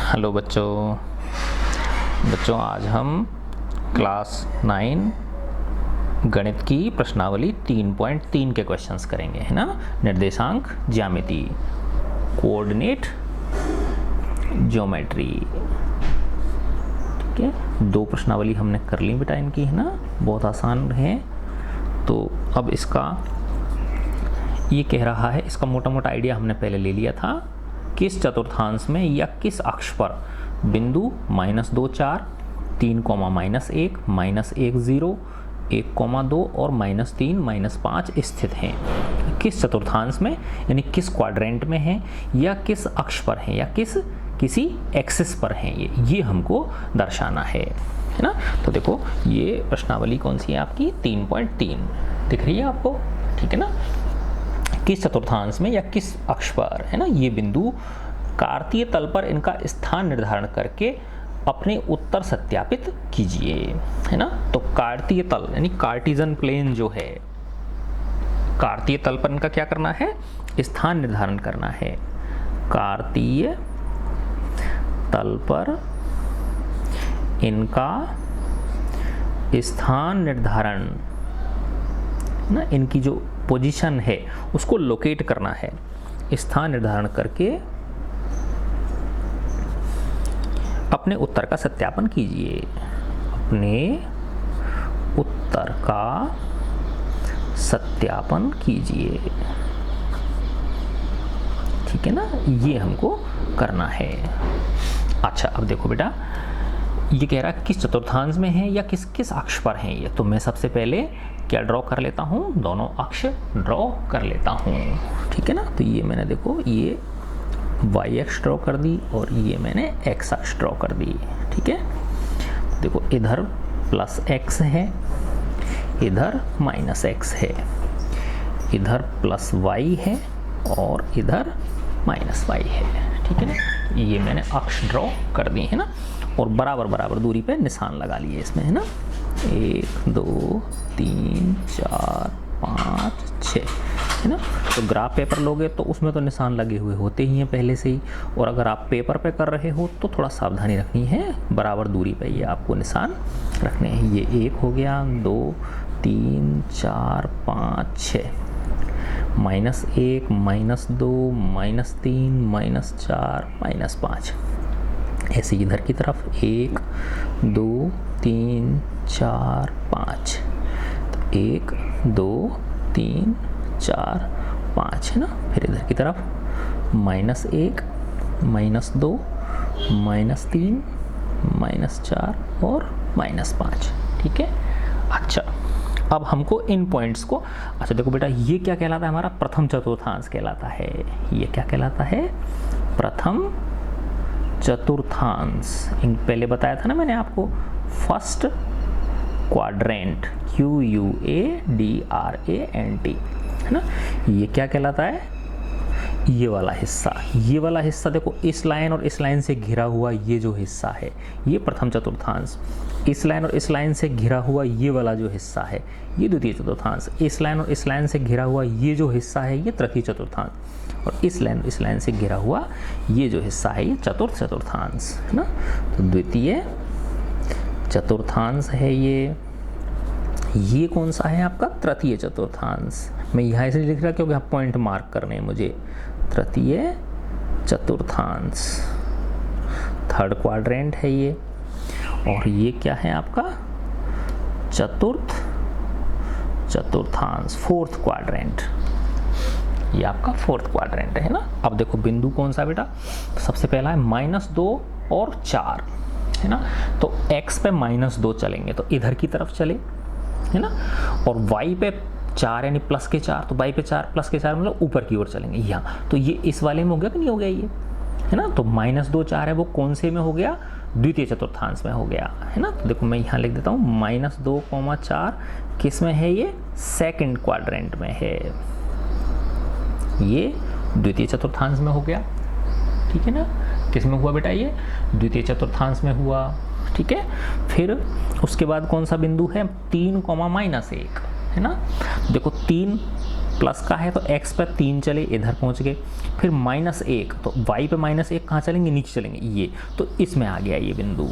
Hello बच्चों आज हम क्लास 9 गणित की प्रश्नावली 3.3 के क्वेश्चंस करेंगे, है ना। निर्देशांक ज्यामिति, कोऑर्डिनेट ज्योमेट्री। ठीक है, 2 प्रश्नावली हमने कर ली बेटा इनकी, है ना, बहुत आसान है। तो अब इसका ये कह रहा है, इसका मोटा मोटा आइडिया हमने पहले ले लिया था। किस चतुर्थांश में या किस अक्ष पर बिंदु -2 4 3, -1 -1 0 1, 2 और -3 -5 स्थित हैं। किस चतुर्थांश में यानी किस क्वाड्रेंट में है या किस अक्ष पर है या किसी एक्सिस पर है, ये हमको दर्शाना है ना। तो देखो ये प्रश्नावली कौन सी है आपकी, 3.3 दिख रही है आपको, ठीक है ना। किस चतुर्थांश में या किस अक्ष पर, है ना, ये बिंदु कार्तीय तल पर इनका स्थान निर्धारण करके अपने उत्तर सत्यापित कीजिए, है ना। तो कार्तीय तल यानी कार्टिजन प्लेन जो है, कार्तीय तल पर इनका क्या करना है, स्थान निर्धारण करना है। कार्तीय तल पर इनका स्थान निर्धारण ना, इनकी जो पोजीशन है उसको लोकेट करना है। स्थान निर्धारण करके अपने उत्तर का सत्यापन कीजिए। अपने उत्तर का सत्यापन कीजिए, ठीक है ना, ये हमको करना है। अच्छा अब देखो बेटा, ये कह रहा है किस चतुर्थांश में है या किस अक्ष पर है ये। तो मैं सबसे पहले क्या ड्रॉ कर लेता हूँ, दोनों अक्ष ड्रॉ कर लेता हूँ, ठीक है ना। तो ये मैंने देखो ये y अक्ष ड्रॉ कर दी और ये मैंने x अक्ष ड्रॉ कर दी, ठीक है। देखो इधर +x है, इधर -x है, इधर +y है और इधर -y है, ठीक है ना। ये मैंने अक्ष ड्रॉ कर दी है ना, और बराबर बराबर दूरी पे निशान लगा लिए इसमें, है ना। 1 2 3 4 5 6, है ना। तो ग्राफ पेपर लोगे तो उसमें तो निशान लगे हुए होते ही हैं पहले से ही, और अगर आप पेपर पे कर रहे हो तो थोड़ा सावधानी रखनी है, बराबर दूरी पे ये आपको निशान रखने हैं। ये 1 हो गया, 2 3 4 5 6, -1 -2 -3 -4 -5। ऐसे इधर की तरफ 1 2 3 4 5, 1 2 3 4 5, है ना। फिर इधर की तरफ -1 -2 -3 -4 और -5, ठीक है। अच्छा अब हमको इन पॉइंट्स को, अच्छा देखो बेटा ये क्या कहलाता है, हमारा प्रथम चतुर्थांश कहलाता है। ये क्या कहलाता है, प्रथम चतुर्थांश। पहले बताया था ना मैंने आपको, फर्स्ट क्वाड्रेंट, QUADRANT, है ना। ये क्या कहलाता है, ये वाला हिस्सा। ये वाला हिस्सा देखो, इस लाइन और इस लाइन से घिरा हुआ ये जो हिस्सा है ये प्रथम चतुर्थांश। इस लाइन और इस लाइन से घिरा हुआ ये वाला जो हिस्सा है ये द्वितीय चतुर्थांश। इस लाइन और इस लाइन से घिरा हुआ ये जो हिस्सा है ये तृतीय चतुर्थांश, और इस लाइन से घिरा हुआ ये जो हिस्सा है ये चतुर्थ चतुर्थांश, है ना। तो द्वितीय चतुर्थांश है ये कौन सा है आपका, तृतीय चतुर्थांश। मैं यहाँ इसलिए लिख रहा क्योंकि यहाँ पॉइंट मार्क करने हैं मुझे। तृतीय चतुर्थांश, थर्ड क्वाड्रेंट है ये, और ये क्या है आपका, चतुर्थ चतुर्थांश, फोर्थ क्वाड्रेंट। ये आपका फोर्थ क्वाड्रेंट है ना। अब देखो बिंदु कौन सा बेटा, सबसे पहला है -2 और 4, है ना। तो x पे -2 चलेंगे तो इधर की तरफ चले, है ना, और y पे 4 यानी +4, तो y पे 4 +4 मतलब ऊपर की ओर चलेंगे यहाँ। तो ये इस वाले में हो गया कि नहीं हो गया ये, है ना। तो -2 4 है वो कौन से में हो गया, द्वितीय चतुर्थांश में हो गया, है ना। तो देखो मैं यहाँ लिख देता हूँ -2, 4 किस में है, ये सेकंड क्वाड्रेंट में है, ये द्वितीय चतुर्थांश में हो गया, ठीक है ना। किस में हुआ बेटा, ये द्वितीय चतुर्थांश में हुआ, ठीक है। फिर उसके बाद कौन सा बिंदु है, 3, -1, है ना। देखो 3 प्लस का है तो x पे 3 चले, इधर पहुंच गए। फिर -1 तो y पे -1 कहाँ चलेंगे, नीचे चलेंगे, ये तो इसमें आ गया ये बिंदु,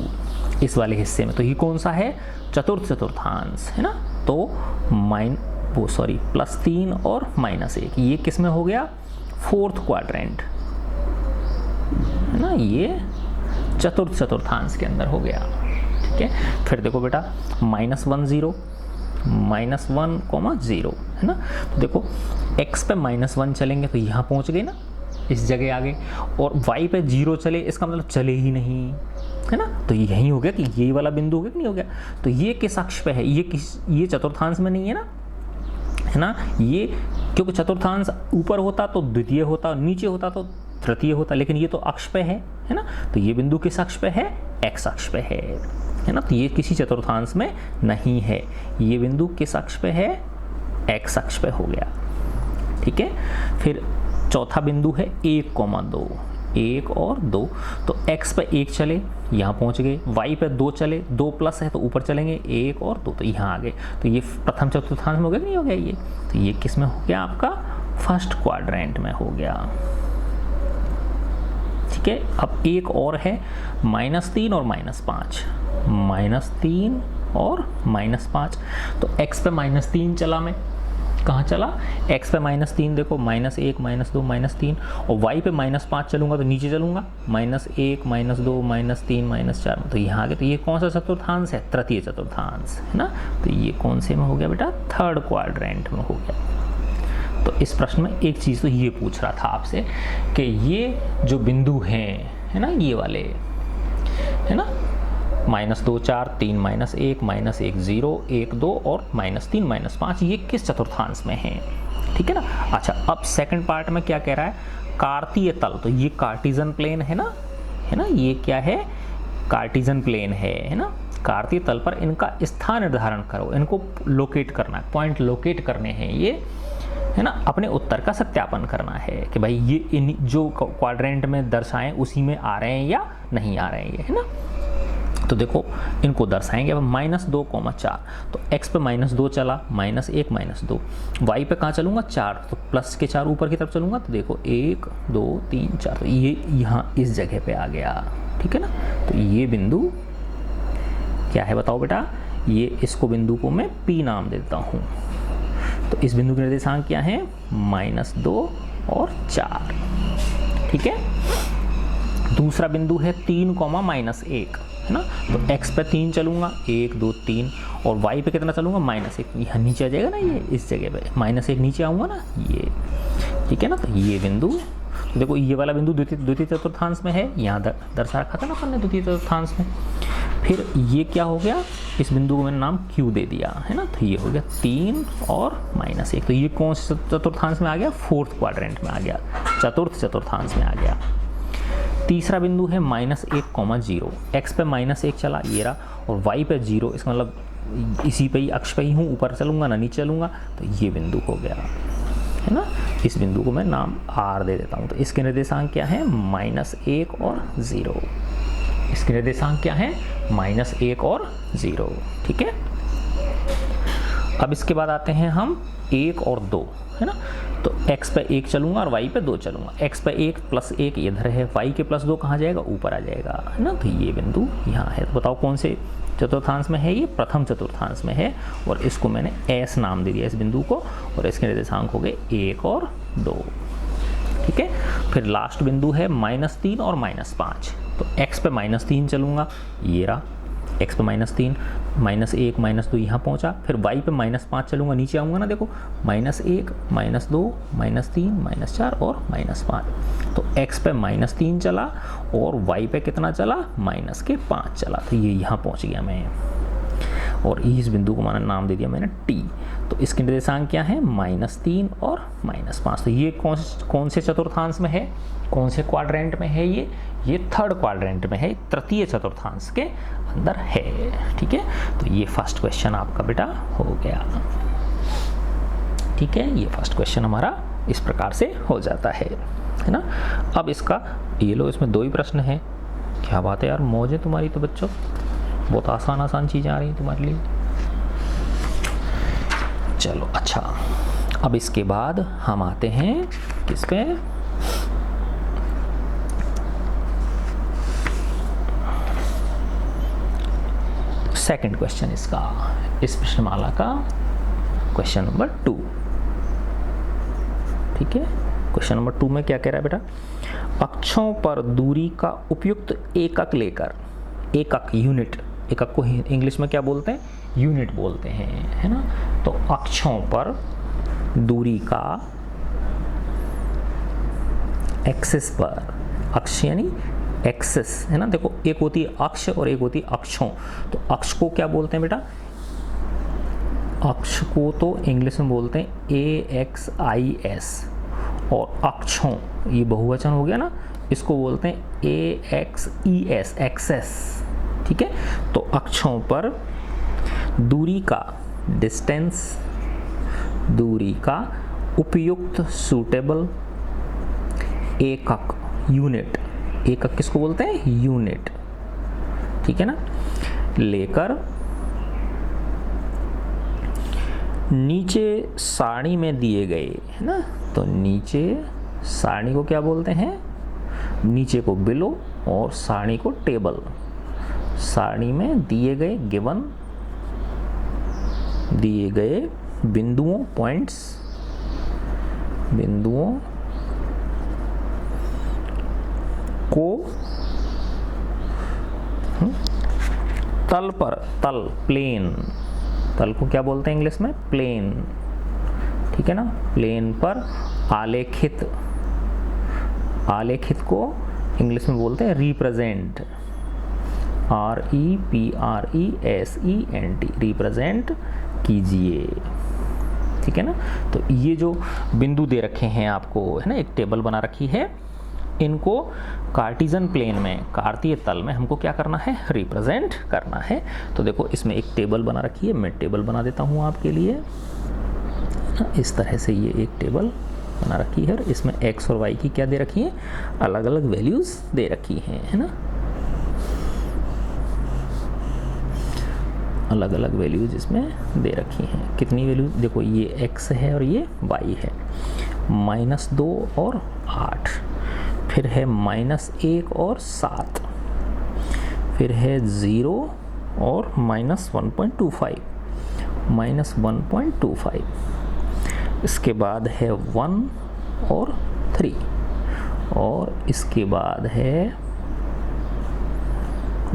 इस वाले हिस्से में। तो ये कौन सा है, चतुर्थ चतुर्थांश है ना। तो +3 और -1 ये किस में हो गया, फोर्थ क्वाड्रेंट है ना, ये चतुर्थ चतुर्थांश के अंदर हो गया। ठीक है, फिर देखो बेटा -1 0 -1, 0 है ना। तो देखो x पे -1 चलेंगे तो यहाँ पहुँच गए ना, इस जगह आ गए, और y पे 0 चले, इसका मतलब चले ही नहीं है ना। तो यही हो गया कि ये वाला बिंदु हो गया कि नहीं हो गया। तो ये किस अक्ष पे है, ये चतुर्थांश में नहीं है ना, है ना। ये क्योंकि चतुर्थांश ऊपर होता तो द्वितीय होता, नीचे होता तो तृतीय होता, लेकिन ये तो अक्ष पे है ना। तो ये बिंदु किस अक्ष पे है, x अक्ष पे है ना। तो ये किसी चतुर्थांश में नहीं है, ये बिंदु किस अक्ष पे है, x अक्ष पे हो गया। ठीक है, फिर चौथा बिंदु है 1,2, 1 और 2। तो x पे 1 चले, यहाँ पहुँच गए, y पे 2 चले, 2 प्लस है तो ऊपर चलेंगे, 1 और 2 तो यहाँ आ गए। तो ये प्रथम चतुर्थांश में हो गया कि नहीं हो गया ये। तो ये किस में हो गया, आपका फर्स्ट क्वाड्रेंट में हो गया। ठीक है, अब एक और है -3 और -5, -3 और -5। तो x पे -3 चला, मैं कहाँ चला, x पे -3 देखो, -1 -2 -3, और y पे -5 चलूँगा तो नीचे चलूँगा, -1 -2 -3 -4, तो यहाँ आ गए। तो ये कौन सा चतुर्थांश है, तृतीय चतुर्थांश है ना। तो ये कौन से में हो गया बेटा, थर्ड क्वाड्रेंट में हो गया। तो इस प्रश्न में एक चीज़ तो ये पूछ रहा था आपसे कि ये जो बिंदु हैं है ना, ये वाले है ना, -2 4 3 -1 -1 0 1 2 और -3 -5, ये किस चतुर्थांश में है। ठीक है ना। अच्छा, अब सेकंड पार्ट में क्या कह रहा है, कार्तीय तल। तो ये कार्टिजन प्लेन है ना, ये क्या है, कार्टिजन प्लेन है ना। कार्तीय तल पर इनका स्थान निर्धारण करो, इनको लोकेट करना, पॉइंट लोकेट करने हैं ये है ना, अपने उत्तर का सत्यापन करना है कि भाई ये इन जो क्वाड्रेंट में दर्शाएं उसी में आ रहे हैं या नहीं आ रहे हैं, ये है ना। तो देखो इनको दर्शाएंगे। अब -2,4 तो x पे -2 चला, -1 -2, y पे कहाँ चलूँगा, 4, तो प्लस के 4 ऊपर की तरफ चलूँगा तो देखो 1 2 3 4, तो ये यहाँ इस जगह पे आ गया। ठीक है ना। तो ये बिंदु क्या है बताओ बेटा, ये इसको बिंदु को मैं P नाम देता हूँ। तो इस बिंदु के निर्देशांक क्या है, -2 और 4। ठीक है। दूसरा बिंदु है 3, -1 है ना। तो x पे 3 चलूँगा, 1 2 3, और y पे कितना चलूँगा, -1, यहाँ नीचे आ जाएगा ना, ये इस जगह पे -1 नीचे आऊँगा ना ये। ठीक है ना। तो ये बिंदु देखो, ये वाला बिंदु द्वितीय चतुर्थांश में है, यहाँ दर्शा रखा था ना अपन ने द्वितीय चतुर्थांश में। फिर ये क्या हो गया, इस बिंदु को मैंने नाम Q दे दिया है ना। तो ये हो गया 3 और -1, तो ये कौन से चतुर्थांश में आ गया, फोर्थ क्वाड्रेंट में आ गया, चतुर्थ चतुर्थांश में आ गया। तीसरा बिंदु है -1,0, x पे -1 चला, ये रहा, और y पे 0, इसका मतलब इसी पे ही अक्ष पे ही हूँ, ऊपर चलूँगा ना नीचे चलूँगा, तो ये बिंदु हो गया है ना। इस बिंदु को मैं नाम R दे देता हूँ। तो इसके निर्देशांक क्या है, -1 और 0। इसके निर्देशांक क्या है, -1 और 0। ठीक है। अब इसके बाद आते हैं हम 1 और 2 है ना। तो x पे 1 चलूँगा और y पे 2 चलूँगा, x पे 1 + 1 इधर है, y के +2 कहाँ जाएगा, ऊपर आ जाएगा है ना। तो ये बिंदु यहाँ है। तो बताओ कौन से चतुर्थांश में है, ये प्रथम चतुर्थांश में है, और इसको मैंने S नाम दे दिया इस बिंदु को, और इसके निर्देशांक हो गए 1 और 2। ठीक है। फिर लास्ट बिंदु है -3 और -5। तो x पे -3 चलूँगा, ये रहा, x पे -3, -1 -2 यहाँ पहुँचा। फिर y पे -5 चलूँगा, नीचे आऊँगा ना, देखो -1 -2 -3 -4 और -5। तो x पे -3 चला और y पे कितना चला, -5 चला। तो ये यहाँ पहुँच गया मैं, और इस बिंदु को मैंने नाम दे दिया मैंने T। तो इसके निर्देशांक क्या है, -3 और -5। तो ये कौन से चतुर्थांश में है, कौन से क्वाड्रेंट में है, ये थर्ड क्वाड्रेंट में है, तृतीय चतुर्थांश के अंदर है। ठीक है। तो ये फर्स्ट क्वेश्चन आपका बेटा हो गया। ठीक है, ये फर्स्ट क्वेश्चन हमारा इस प्रकार से हो जाता है ना। अब इसका ये लो, इसमें 2 ही प्रश्न है। क्या बात है यार, मौज है तुम्हारी तो बच्चों, बहुत आसान चीज़ें आ रही हैं तुम्हारे लिए। चलो अच्छा, अब इसके बाद हम आते हैं किस पे, सेकंड क्वेश्चन इसका, इस प्रश्नमाला का क्वेश्चन नंबर 2। ठीक है, क्वेश्चन नंबर 2 में क्या कह रहा है बेटा, अक्षों पर दूरी का उपयुक्त एकक लेकर, एकक यूनिट, एकक को इंग्लिश में क्या बोलते हैं, यूनिट बोलते हैं, है ना। तो अक्षों पर दूरी का, एक्सिस पर, अक्ष यानी एक्सिस है ना, देखो एक होती है अक्ष और एक होती है अक्षों। तो अक्ष को क्या बोलते हैं बेटा, अक्ष को तो इंग्लिश में बोलते हैं AXIS, और अक्षों ये बहुवचन हो गया ना, इसको बोलते हैं AXES, एक्सेस। ठीक है, तो अक्षों पर दूरी का, डिस्टेंस, दूरी का उपयुक्त, सूटेबल एकक, यूनिट, एकक किसको बोलते हैं, यूनिट। ठीक है ना, लेकर नीचे सारणी में दिए गए, है ना, तो नीचे सारणी को क्या बोलते हैं, नीचे को बिलो और सारणी को टेबल। सारणी में दिए गए, गिवन, दिए गए बिंदुओं, पॉइंट्स, बिंदुओं को तल पर, तल प्लेन, तल को क्या बोलते हैं इंग्लिश में, प्लेन। ठीक है ना, प्लेन पर आलेखित, आलेखित को इंग्लिश में बोलते हैं रिप्रेजेंट, REPRESENT, रिप्रेजेंट कीजिए। ठीक है ना, तो ये जो बिंदु दे रखे हैं आपको, है ना, एक टेबल बना रखी है, इनको कार्टिजन प्लेन में, कार्तीय तल में हमको क्या करना है, रिप्रेजेंट करना है। तो देखो इसमें एक टेबल बना रखी है, मैं टेबल बना देता हूँ आपके लिए। इस तरह से ये एक टेबल बना रखी है, इसमें x और y की क्या दे रखी है, अलग अलग वैल्यूज दे रखी हैं, है ना, अलग अलग वैल्यूज इसमें दे रखी हैं। कितनी वैल्यू, देखो ये x है और ये y है, -2 और 8, फिर है -1 और 7, फिर है 0 और -1.25, -1.25, इसके बाद है 1 और 3, और इसके बाद है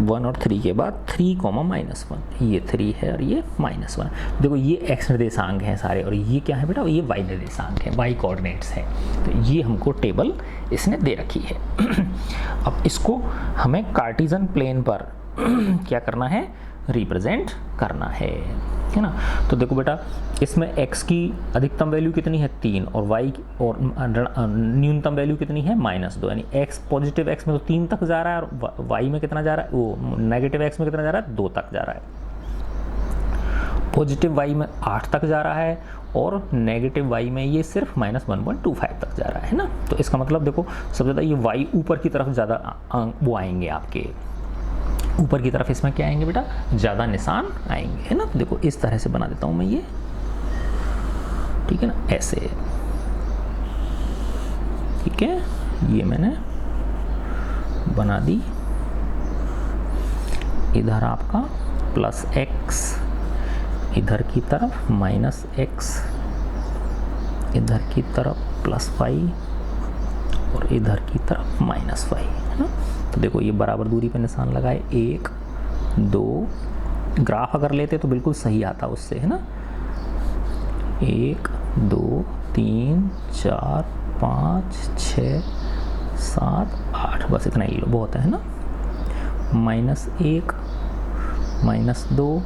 1 और 3 के बाद 3, -1, ये 3 है और ये -1। देखो ये x निर्देशांक हैं सारे, और ये क्या है बेटा, ये y निर्देशांक है, y कोऑर्डिनेट्स है। तो ये हमको टेबल इसने दे रखी है। अब इसको हमें कार्टिजन प्लेन पर क्या करना है, रिप्रेजेंट करना है ना। तो देखो बेटा, इसमें x की अधिकतम वैल्यू कितनी है, 3, और y और न्यूनतम वैल्यू कितनी है, -2, यानी x, पॉजिटिव x में तो 3 तक जा रहा है, और y में कितना जा रहा है, वो नेगेटिव x में कितना जा रहा है, 2 तक जा रहा है। पॉजिटिव y में 8 तक जा रहा है, और नेगेटिव y में ये सिर्फ -1.25 तक जा रहा है ना। तो इसका मतलब देखो, सबसे ज़्यादा ये y ऊपर की तरफ ज़्यादा वो आएंगे, आपके ऊपर की तरफ इसमें क्या आएंगे बेटा, ज़्यादा निशान आएंगे, है ना। तो देखो इस तरह से बना देता हूँ मैं ये, ठीक है ना, ऐसे, ठीक है, ये मैंने बना दी। इधर आपका +x, इधर की तरफ -x, इधर की तरफ +y, और इधर की तरफ -y, है ना। तो देखो ये बराबर दूरी पे निशान लगाए, 1 2, ग्राफ अगर लेते तो बिल्कुल सही आता उससे, है ना, 1 2 3 4 5 6 7 8, बस इतना ही लो, बहुत है ना। -1 -2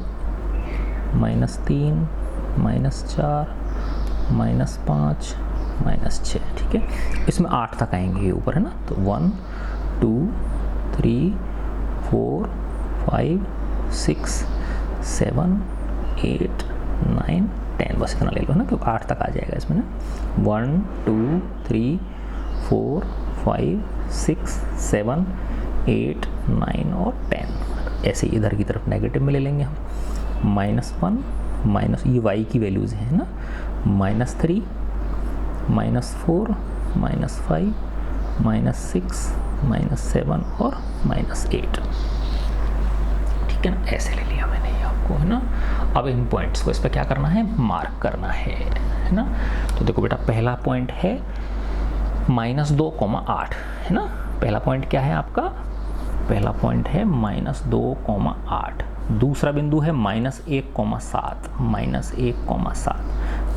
-3 -4 -5 -6, ठीक है। इसमें 8 तक आएंगे ये ऊपर, है ना। तो 1 2 3 4 5 6 7 8 9 10, बस इतना ले लो ना, क्योंकि 8 तक आ जाएगा इसमें ना। 1 2 3 4 5 6 7 8 9 और 10, ऐसे इधर की तरफ नेगेटिव में ले लेंगे हम। -1 ये y की वैल्यूज़ हैं ना, -3, -4, -5, -6, -7 और -8। ठीक है ना, ऐसे ले लिया मैंने ये आपको, है ना। अब इन पॉइंट्स को इस पर क्या करना है, मार्क करना है ना। तो देखो बेटा, पहला पॉइंट है -2,8, है ना। पहला पॉइंट क्या है आपका, पहला पॉइंट है -2,8। दूसरा बिंदु है -1,7, -1,7।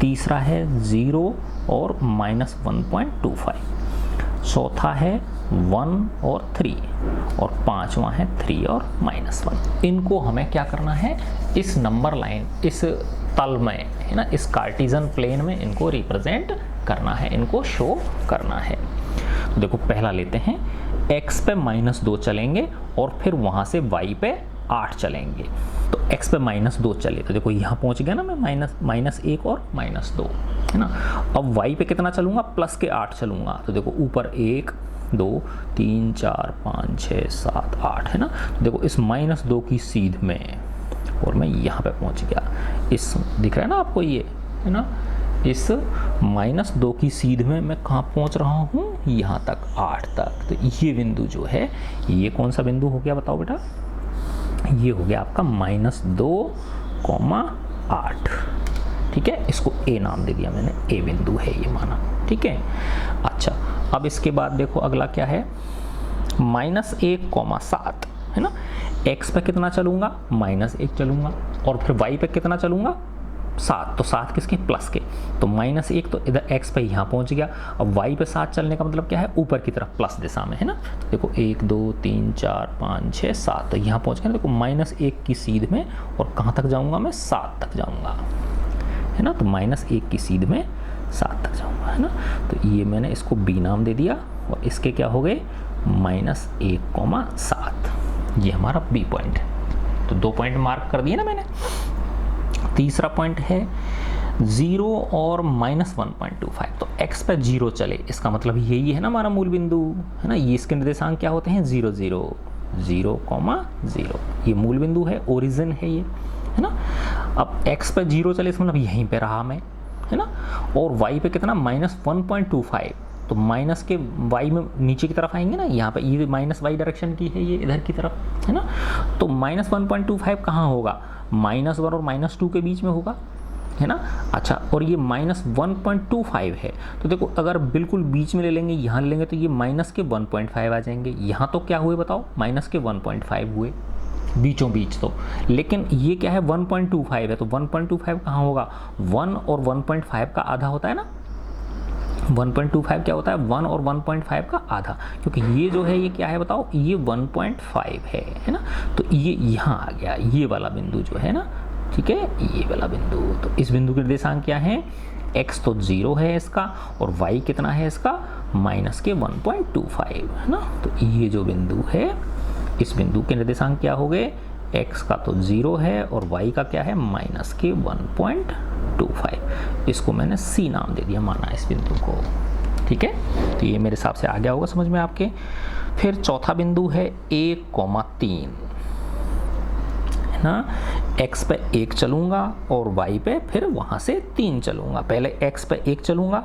तीसरा है 0 और -1.25। चौथा है 1 और 3, और पांचवा है 3 और -1। इनको हमें क्या करना है, इस नंबर लाइन, इस तल में, है ना, इस कार्टिजन प्लेन में इनको रिप्रेजेंट करना है, इनको शो करना है। तो देखो पहला लेते हैं, x पे -2 चलेंगे और फिर वहां से y पे 8 चलेंगे। तो x पे -2 चले तो देखो यहाँ पहुंच गया ना मैं, -1 और -2, है ना। अब y पे कितना चलूंगा, प्लस के 8 चलूंगा। तो देखो ऊपर 1, 2, 3, 4, 5, 6, 7, 8, है ना। तो देखो इस -2 की सीध में, और मैं यहाँ पे पहुंच गया। इस दिख रहा है ना आपको ये, है ना, इस -2 की सीध में मैं कहाँ पहुंच रहा हूँ, यहाँ तक, 8 तक। तो ये बिंदु जो है, ये कौन सा बिंदु हो गया बताओ बेटा, ये हो गया आपका -2,8। ठीक है, इसको A नाम दे दिया मैंने, A बिंदु है ये माना। ठीक है, अच्छा अब इसके बाद देखो अगला क्या है, -1,7, है ना। x पे कितना चलूंगा, -1 चलूंगा, और फिर y पे कितना चलूंगा, 7। तो 7 किसके, प्लस के। तो -1 तो इधर x पे यहाँ पहुंच गया। अब y पे 7 चलने का मतलब क्या है, ऊपर की तरफ, प्लस दिशा में, है ना। तो देखो 1, 2, 3, 4, 5, 6, 7, तो यहाँ पहुंच गया। देखो -1 की सीध में, और कहाँ तक जाऊँगा मैं, 7 तक जाऊँगा, है ना। तो -1 की सीध में 7 तक जाऊँगा, है ना। तो ये मैंने इसको B नाम दे दिया, और इसके क्या हो गए, -1,7। ये हमारा B पॉइंट है। तो 2 पॉइंट मार्क कर दिए ना मैंने। तीसरा पॉइंट है 0 और -1.25। तो x पे 0 चले, इसका मतलब यही है ना हमारा मूल बिंदु, है ना। ये इसके निर्देशांक क्या होते हैं, 0, 0, 0,0। ये मूल बिंदु है, ओरिजिन है ये, है ना। अब x पे 0 चले, इसका मतलब यहीं पे रहा मैं, है ना। और y पे कितना, -1.25। तो माइनस के y में नीचे की तरफ आएंगे ना, यहाँ पे ये -y डायरेक्शन की है, ये इधर की तरफ, है ना। तो -1.25 कहाँ होगा, -1 और -2 के बीच में होगा, है ना। अच्छा, और ये -1.25 है। तो देखो अगर बिल्कुल बीच में ले लेंगे, यहाँ ले लेंगे, तो ये -1.5 आ जाएंगे। यहाँ तो क्या हुए बताओ, -1.5 हुए बीचों बीच। तो लेकिन ये क्या है, 1.25 है। तो 1.25 कहाँ होगा, 1 और 1.5 का आधा होता है ना। 1.25 क्या होता है, 1 और 1.5 का आधा, क्योंकि ये जो है ये क्या है बताओ, ये 1.5 है ना। तो ये यहाँ आ गया, ये वाला बिंदु जो है ना, ठीक है, ये वाला बिंदु। तो इस बिंदु के निर्देशांक क्या है, x तो 0 है इसका, और y कितना है इसका, -1.25, है ना। तो ये जो बिंदु है, इस बिंदु के निर्देशांक क्या हो गए, x का तो 0 है, और y का क्या है, -1.25। इसको मैंने C नाम दे दिया, माना इस बिंदु को। ठीक है, तो ये मेरे हिसाब से आ गया होगा समझ में आपके। फिर चौथा बिंदु है 1,3, है ना। x पे 1 चलूंगा, और y पे फिर वहां से 3 चलूंगा। पहले x पे 1 चलूंगा,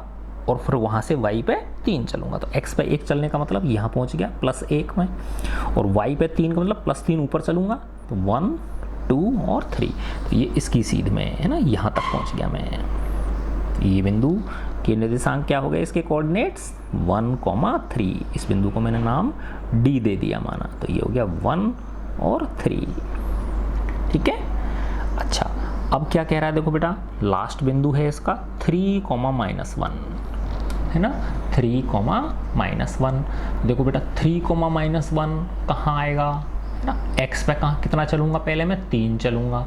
और फिर वहां से y पे 3 चलूंगा। तो x पे 1 चलने का मतलब यहाँ पहुंच गया +1 में, और y पे 3 का मतलब +3 ऊपर चलूंगा, तो 1, 2 और 3। तो ये इसकी सीध में, है ना, यहाँ तक पहुंच गया मैं। ये बिंदु के निर्देशांक क्या हो गए, इसके कोऑर्डिनेट्स 1,3। इस बिंदु को मैंने नाम D दे दिया, माना। तो ये हो गया 1 और 3। ठीक है, अच्छा अब क्या कह रहा है, देखो बेटा, लास्ट बिंदु है इसका 3,-1, है ना। 3,-1। देखो बेटा 3,-1 कहाँ आएगा, है ना। x पे कहाँ कितना चलूंगा, पहले मैं 3 चलूंगा।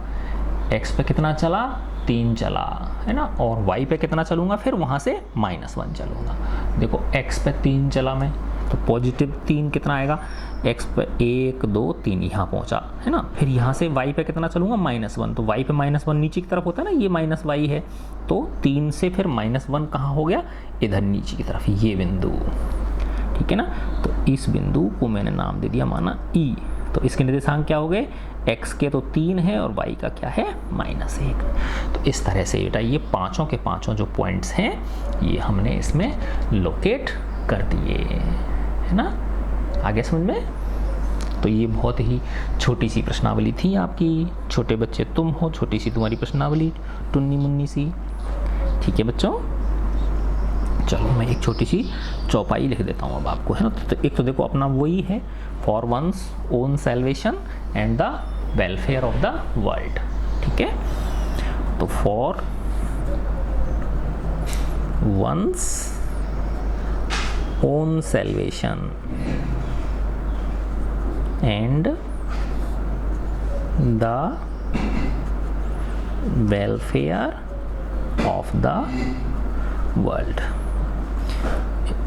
x पे कितना चला, 3 चला, है ना। और y पे कितना चलूंगा, फिर वहां से -1 चलूंगा। देखो x पे 3 चला मैं, तो +3 कितना आएगा, x पे 1, 2, 3 यहाँ पहुंचा, है ना। फिर यहाँ से y पे कितना चलूंगा, -1। तो y पे -1 नीचे की तरफ होता है ना, ये -y है। तो 3 से फिर -1 कहाँ हो गया, इधर नीचे की तरफ, ये बिंदु। ठीक है ना। तो इस बिंदु को मैंने नाम दे दिया, माना E। तो इसके निर्देशांक क्या हो गए, x के तो 3 है और y का क्या है -1। तो इस तरह से बेटा ये पांचों के पांचों जो पॉइंट्स हैं ये हमने इसमें लोकेट कर दिए, है ना। आगे समझ में। तो ये बहुत ही छोटी सी प्रश्नावली थी आपकी, छोटे बच्चे तुम हो, छोटी सी तुम्हारी प्रश्नावली, टुन्नी मुन्नी सी। ठीक है बच्चों, चलो मैं एक छोटी सी चौपाई लिख देता हूँ अब आपको, है ना। तो एक तो देखो अपना वही है, for one's own salvation and the welfare of the world. ठीक है, तो for one's own salvation and the welfare of the world.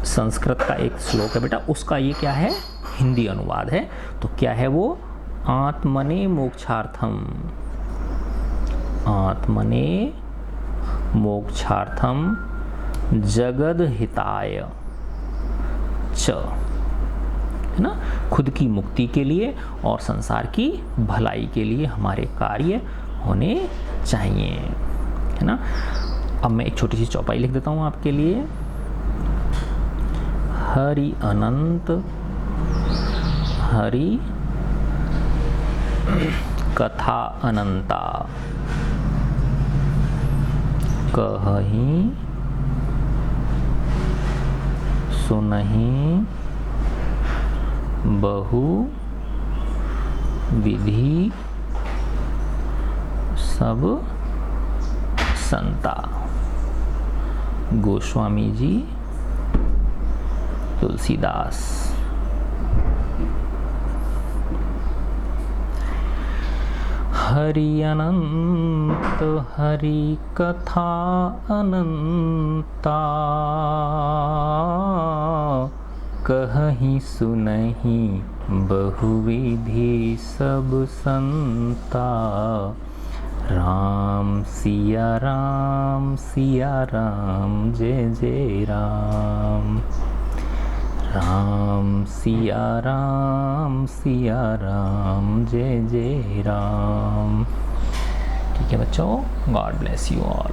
Sanskrit का एक श्लोक है बेटा, उसका ये क्या है, हिंदी अनुवाद है। तो क्या है वो, आत्मने मोक्षार्थम, आत्मने मोक्षार्थम जगद हिताय च, है ना। खुद की मुक्ति के लिए और संसार की भलाई के लिए हमारे कार्य होने चाहिए, है ना। अब मैं एक छोटी सी चौपाई लिख देता हूँ आपके लिए। हरि अनंत हरि कथा अनंता, कहहीं सुनहीं बहु विधि सब संता। गोस्वामी जी, तुलसीदास। हरि अनंत हरि कथा अनंता, कहहीं सुनहीं बहुविधि सब संता। राम सिया राम जय जय राम, राम सिया राम जय जय राम। ठीक है बच्चों, गॉड ब्लेस यू ऑल।